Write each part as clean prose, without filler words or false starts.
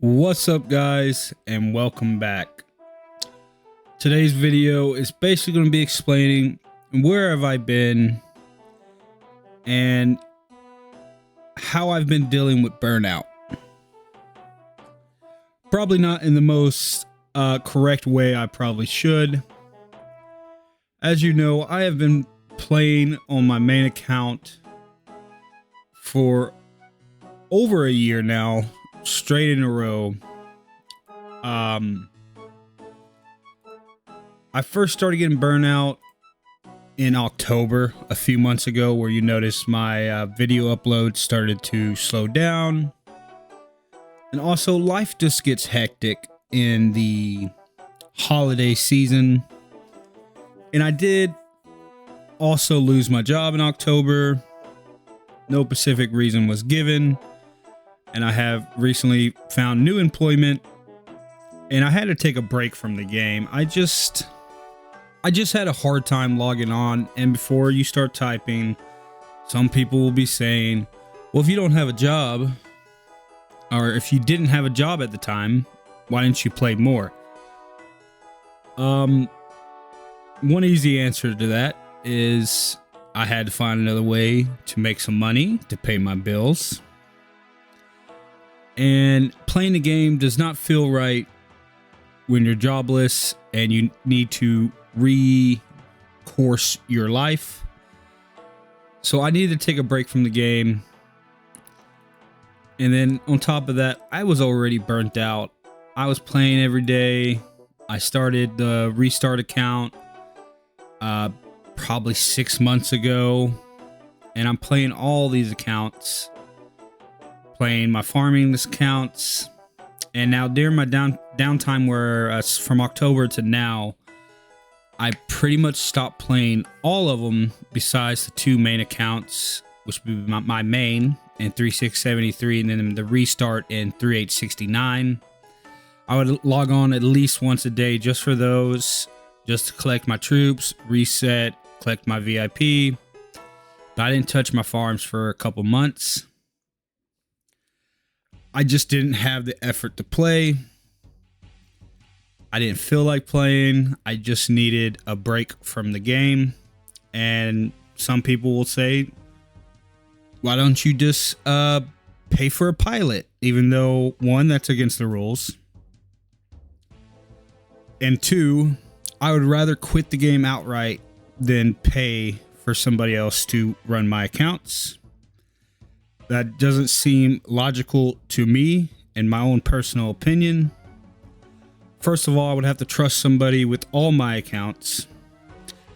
What's up, guys, and welcome back. Today's video is basically going to be explaining where have I been and how I've been dealing with burnout. Probably not in the most correct way I probably should. As you know, I have been playing on my main account for over a year now, straight in a row. I first started getting burnout in October, a few months ago, where you notice my video upload started to slow down. And also, life just gets hectic in the holiday season. And I did also lose my job in October. No specific reason was given. And I have recently found new employment, and I had to take a break from the game. I just had a hard time logging on. And before you start typing, some people will be saying, well, if you don't have a job, or if you didn't have a job at the time, why didn't you play more? One easy answer to that is I had to find another way to make some money to pay my bills. And playing the game does not feel right when you're jobless and you need to recourse your life. So I needed to take a break from the game. And then on top of that, I was already burnt out. I was playing every day. I started the Restart account probably 6 months ago. And I'm playing all these accounts. Playing my farming accounts, and now during my downtime, where from October to now, I pretty much stopped playing all of them besides the two main accounts, which would be my main and 3673, and then the Restart and 3869. I would log on at least once a day just for those, just to collect my troops, reset, collect my VIP. But I didn't touch my farms for a couple months. I just didn't have the effort to play. I didn't feel like playing. I just needed a break from the game. And some people will say, why don't you just pay for a pilot? Even though, one, that's against the rules. And two, I would rather quit the game outright than pay for somebody else to run my accounts. That doesn't seem logical to me, in my own personal opinion. First of all, I would have to trust somebody with all my accounts.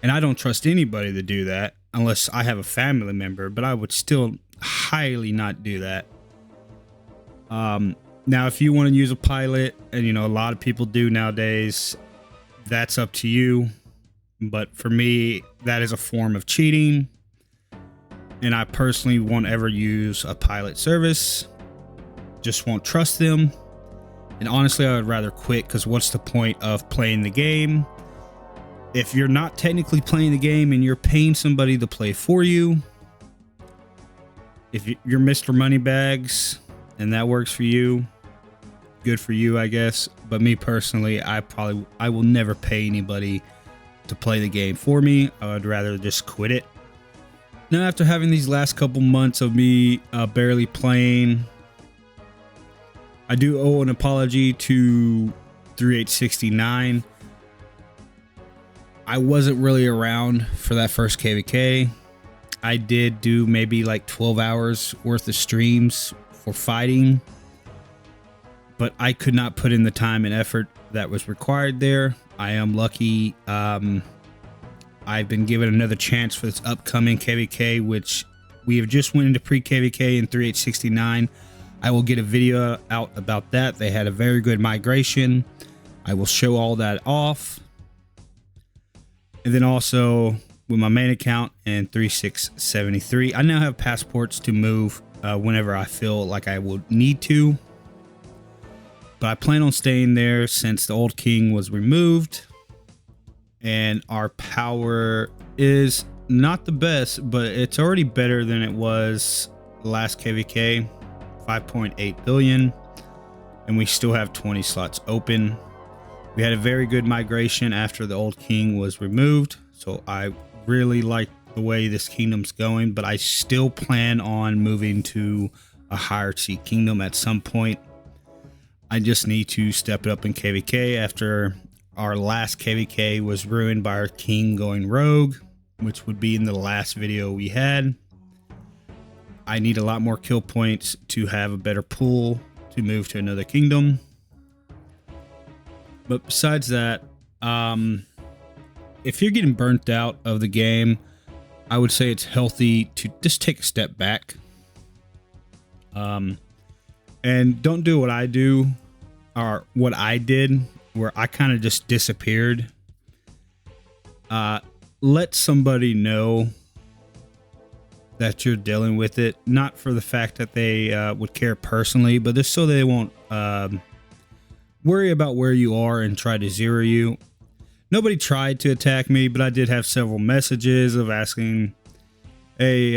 And I don't trust anybody to do that unless I have a family member, but I would still highly not do that. Now, if you want to use a pilot, and a lot of people do nowadays, that's up to you. But for me, that is a form of cheating. And I personally won't ever use a pilot service. Just won't trust them. And honestly, I would rather quit, because what's the point of playing the game if you're not technically playing the game and you're paying somebody to play for you? If you're Mr. Moneybags and that works for you, good for you, I guess. But me personally, I will never pay anybody to play the game for me. I would rather just quit it. Now, after having these last couple months of me barely playing, I do owe an apology to 3869. I wasn't really around for that first KVK. I did do maybe like 12 hours worth of streams for fighting, but I could not put in the time and effort that was required there. I am lucky. I've been given another chance for this upcoming KVK, which we have just went into pre-KVK in 3869. I will get a video out about that. They had a very good migration. I will show all that off. And then also with my main account and 3673, I now have passports to move whenever I feel like I will need to. But I plan on staying there since the old king was removed. And our power is not the best, but it's already better than it was last KVK, 5.8 billion. and we still have 20 slots open. We had a very good migration after the old king was removed, so I really like the way this kingdom's going, but I still plan on moving to a higher seed kingdom at some point. I just need to step it up in KvK after our last KvK was ruined by our king going rogue, which would be in the last video we had. I need a lot more kill points to have a better pool to move to another kingdom. But besides that, if you're getting burnt out of the game, I would say it's healthy to just take a step back. And don't do what I do or what I did, where I kind of just disappeared. Let somebody know that you're dealing with it, not for the fact that they would care personally, but just so they won't worry about where you are and try to zero you. Nobody tried to attack me, but I did have several messages of asking, hey,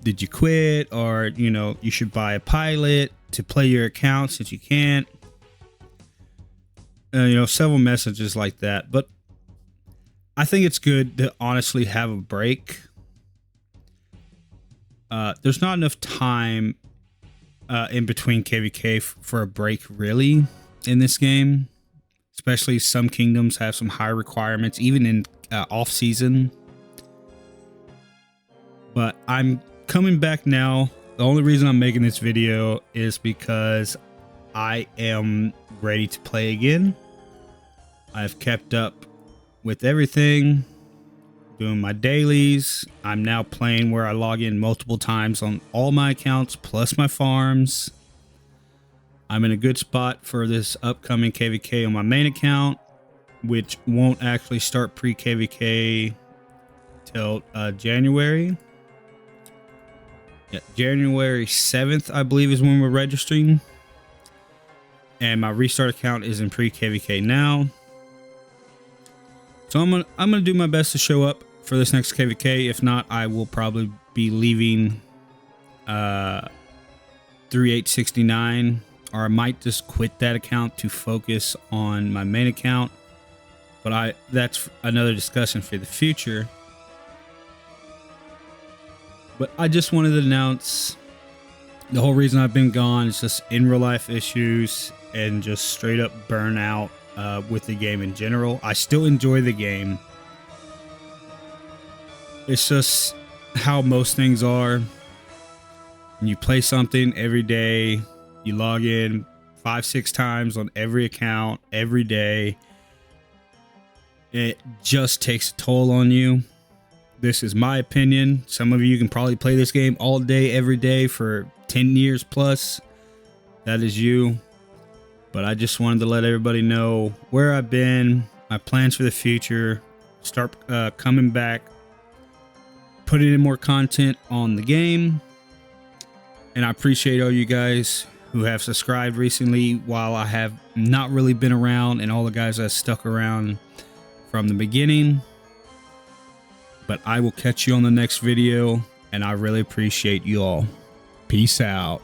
did you quit? Or, you know, you should buy a pilot to play your account since you can't. You know, several messages like that. But I think it's good to honestly have a break. There's not enough time in between KvK for a break, really, in this game. Especially some kingdoms have some high requirements, even in off season. But I'm coming back now. The only reason I'm making this video is because I am ready to play again. I've kept up with everything, doing my dailies. I'm now playing where I log in multiple times on all my accounts, plus my farms. I'm in a good spot for this upcoming KvK on my main account, which won't actually start pre-KvK till January. Yeah, January 7th, I believe, is when we're registering. And my restart account is in pre-KvK now. So I'm gonna do my best to show up for this next KvK. If not, I will probably be leaving 3869. Or I might just quit that account to focus on my main account. But that's another discussion for the future. But I just wanted to announce the whole reason I've been gone is just in real life issues and just straight up burnout with the game in general. I still enjoy the game. It's just how most things are. When you play something every day, you log in 5-6 times on every account every day. It just takes a toll on you. This is my opinion. Some of you can probably play this game all day, every day for 10 years plus. That is you. But I just wanted to let everybody know where I've been, my plans for the future, start coming back, putting in more content on the game. And I appreciate all you guys who have subscribed recently while I have not really been around, and all the guys that stuck around from the beginning. But I will catch you on the next video, and I really appreciate you all. Peace out.